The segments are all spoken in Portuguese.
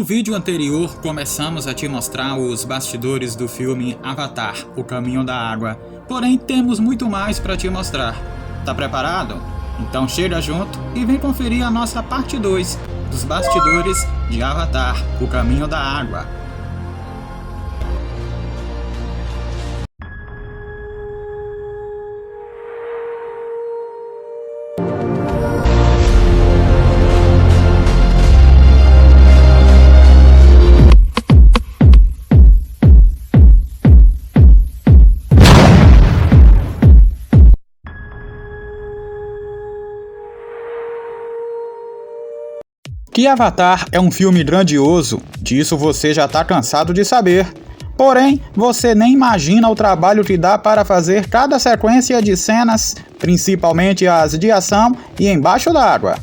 No vídeo anterior, começamos a te mostrar os bastidores do filme Avatar, O Caminho da Água. Porém, temos muito mais para te mostrar. Tá preparado? Então chega junto e vem conferir a nossa parte 2 dos bastidores de Avatar, O Caminho da Água. Que Avatar é um filme grandioso, disso você já tá cansado de saber. Porém, você nem imagina o trabalho que dá para fazer cada sequência de cenas, principalmente as de ação e embaixo d'água.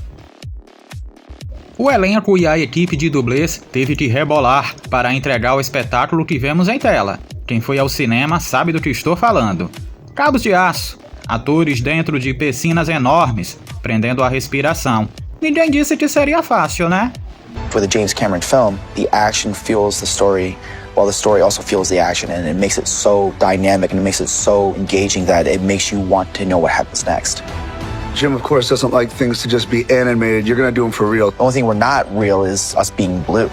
O elenco e a equipe de dublês teve que rebolar para entregar o espetáculo que vemos em tela. Quem foi ao cinema sabe do que estou falando. Cabos de aço, atores dentro de piscinas enormes, prendendo a respiração. Ninguém disse que seria fácil, né? For the James Cameron film, the action fuels the story, while the story also fuels the action, and it makes it so dynamic and it makes it so engaging that it makes you want to know what happens next. Jim, of course, doesn't like things to just be animated. You're gonna do them for real. The only thing we're not real is us being blue.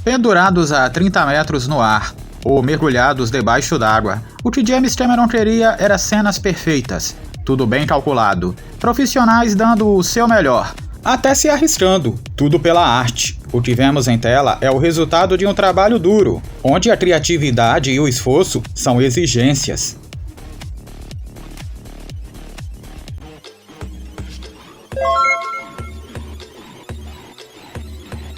Pendurados a 30 metros no ar, ou mergulhados debaixo d'água, o que James Cameron queria era cenas perfeitas. Tudo bem calculado, profissionais dando o seu melhor, até se arriscando, tudo pela arte. O que vemos em tela é o resultado de um trabalho duro, onde a criatividade e o esforço são exigências.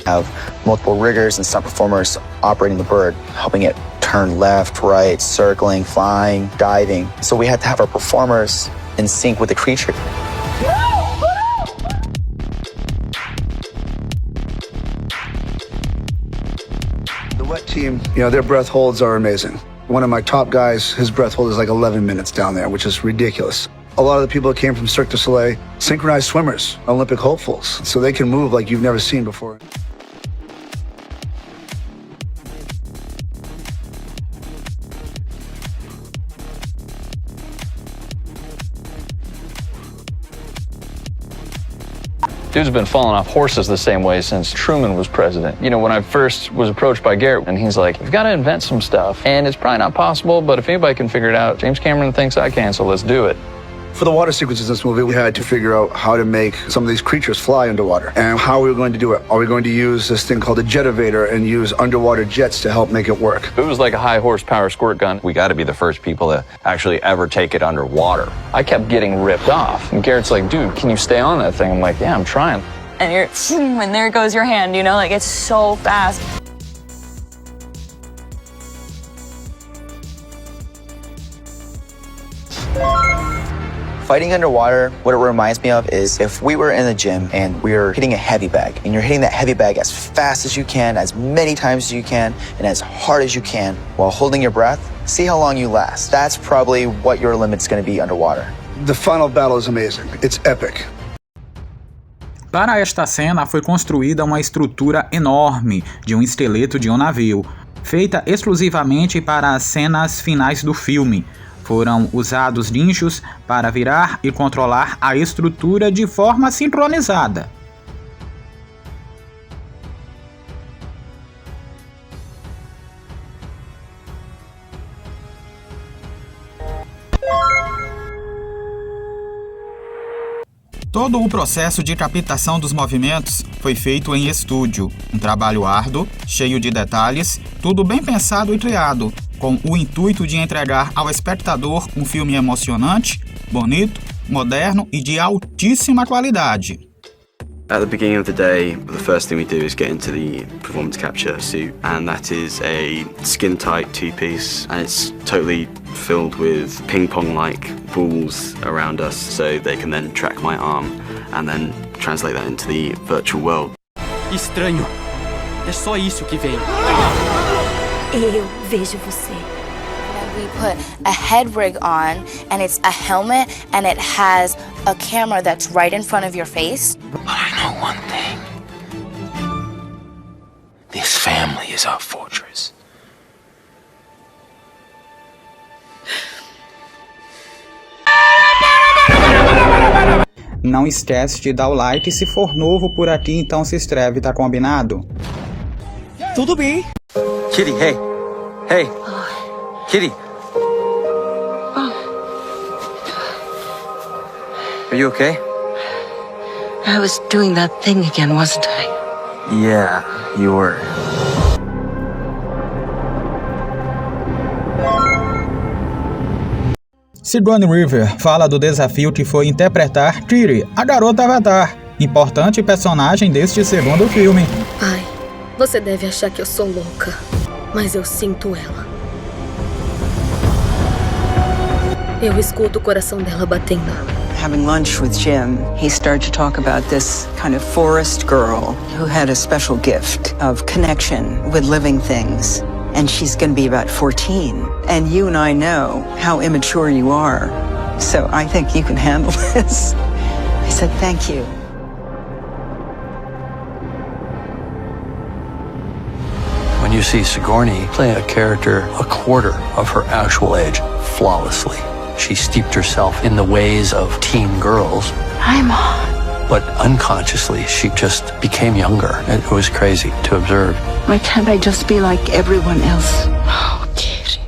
Have multiple riggers and stunt performers operating the bird, helping it turn left, right, circling, flying, diving. So we had to have our performers in sync with the creature. The wet team, their breath holds are amazing. One of my top guys, his breath hold is like 11 minutes down there, which is ridiculous. A lot of the people that came from Cirque du Soleil, synchronized swimmers, Olympic hopefuls, so they can move like you've never seen before. Dude's been falling off horses the same way since Truman was president. When I first was approached by Garrett, and he's like, we've got to invent some stuff, and it's probably not possible, but if anybody can figure it out, James Cameron thinks I can, so let's do it. For the water sequences in this movie, we had to figure out how to make some of these creatures fly underwater. And how we were going to do it. Are we going to use this thing called a jetivator and use underwater jets to help make it work? It was like a high horsepower squirt gun. We got to be the first people to actually ever take it underwater. I kept getting ripped off. And Garrett's like, dude, can you stay on that thing? I'm like, yeah, I'm trying. And and there goes your hand, it's so fast. Fighting underwater, what it reminds me of is if we were in the gym and we were hitting a heavy bag, and you're hitting that heavy bag as fast as you can, as many times as you can, and as hard as you can, while holding your breath, see how long you last. That's probably what your limit's gonna be underwater. The final battle is amazing. It's epic. Para esta cena foi construída uma estrutura enorme de um esqueleto de um navio, feita exclusivamente para as cenas finais do filme. Foram usados guinchos para virar e controlar a estrutura de forma sincronizada. Todo o processo de captação dos movimentos foi feito em estúdio, um trabalho árduo, cheio de detalhes, tudo bem pensado e criado, com o intuito de entregar ao espectador um filme emocionante, bonito, moderno e de altíssima qualidade. At the beginning of the day, the first thing we do is get into the performance capture suit, and that is a skin-tight two-piece, and it's totally filled with ping-pong-like balls around us, so they can then track my arm and then translate that into the virtual world. Estranho. É só isso que vem. Eu vejo você. We put a head rig on, and it's a helmet, and it has a camera that's right in front of your face. But I know one thing. family is our fortress. Não esquece de dar o like, se for novo por aqui, então se inscreve, tá combinado? Tudo bem. Kitty, hey. Hey. Kitty. Are you okay? I was doing that thing again, wasn't I? Yeah, you were. Sigourney Weaver fala do desafio que foi interpretar Kitty, a garota Avatar, importante personagem deste segundo filme. Pai, você deve achar que eu sou louca, mas eu sinto ela. Eu escuto o coração dela batendo. Having lunch with Jim, he started to talk about this kind of forest girl who had a special gift of connection with living things. And she's going to be about 14. And you and I know how immature you are. So I think you can handle this. I said, thank you. When you see Sigourney play a character a quarter of her actual age flawlessly, she steeped herself in the ways of teen girls. Hi, Mom. But unconsciously, she just became younger. It was crazy to observe. Why can't I just be like everyone else? Oh, Kitty.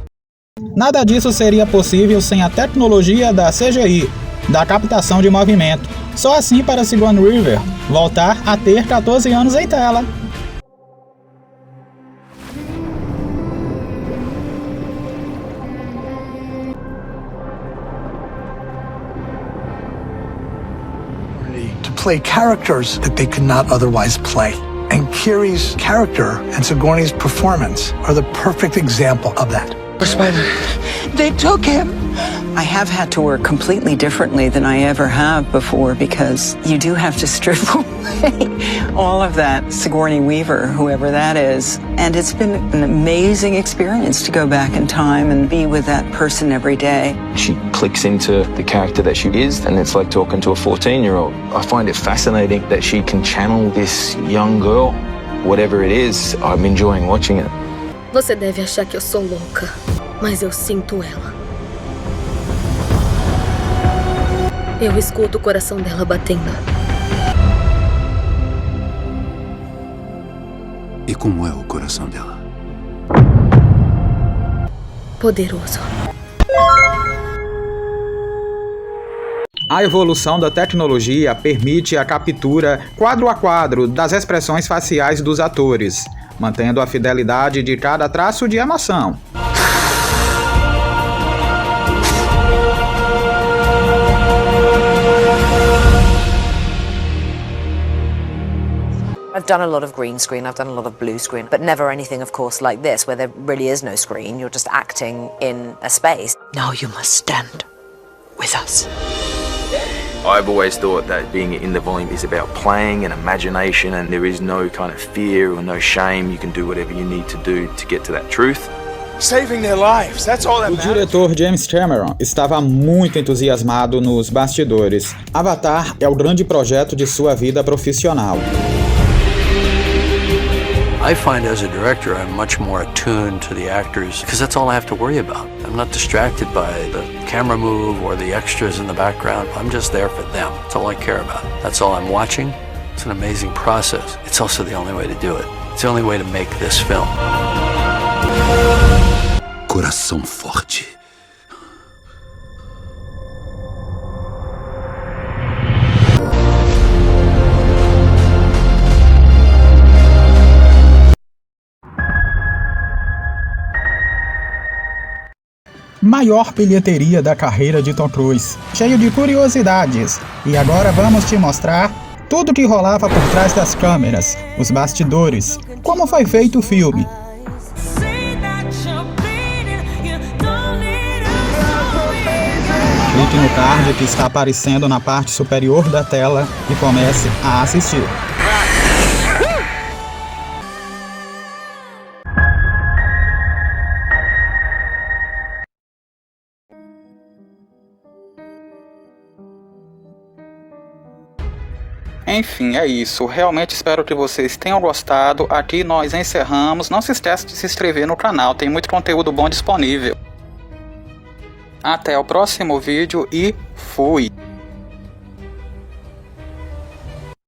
Nada disso seria possível sem a tecnologia da CGI, da captação de movimento. Só assim para Sigourney Weaver voltar a ter 14 anos em tela. To play characters that they could not otherwise play. And Kiri's character and Sigourney's performance are the perfect example of that. They took him. I have had to work completely differently than I ever have before because you do have to strip away all of that Sigourney Weaver, whoever that is. And it's been an amazing experience to go back in time and be with that person every day. She clicks into the character that she is, and it's like talking to a 14-year-old. I find it fascinating that she can channel this young girl. Whatever it is, I'm enjoying watching it. Você deve achar que eu sou louca, mas eu sinto ela. Eu escuto o coração dela batendo. E como é o coração dela? Poderoso. A evolução da tecnologia permite a captura quadro a quadro das expressões faciais dos atores, mantendo a fidelidade de cada traço de emoção. I've done a lot of green screen, I've done a lot of blue screen, but never anything, of course, like this, where there really is no screen, you're just acting in a space. Now you must stand with us. I've always thought that being in the volume is about playing and imagination, and there is no kind of fear or no shame. You can do whatever you need to do to get to that truth. Saving their lives, that's all that matters. O diretor James Cameron estava muito entusiasmado nos bastidores. Avatar é o grande projeto de sua vida profissional. I find as a director, I'm much more attuned to the actors because that's all I have to worry about. I'm not distracted by the camera move or the extras in the background. I'm just there for them. That's all I care about. That's all I'm watching. It's an amazing process. It's also the only way to do it. It's the only way to make this film. Coração forte. Maior bilheteria da carreira de Tom Cruise, cheio de curiosidades. E agora vamos te mostrar tudo que rolava por trás das câmeras, os bastidores, como foi feito o filme. Clique no card que está aparecendo na parte superior da tela e comece a assistir. Enfim, é isso. Realmente espero que vocês tenham gostado. Aqui nós encerramos. Não se esqueça de se inscrever no canal, tem muito conteúdo bom disponível. Até o próximo vídeo e fui!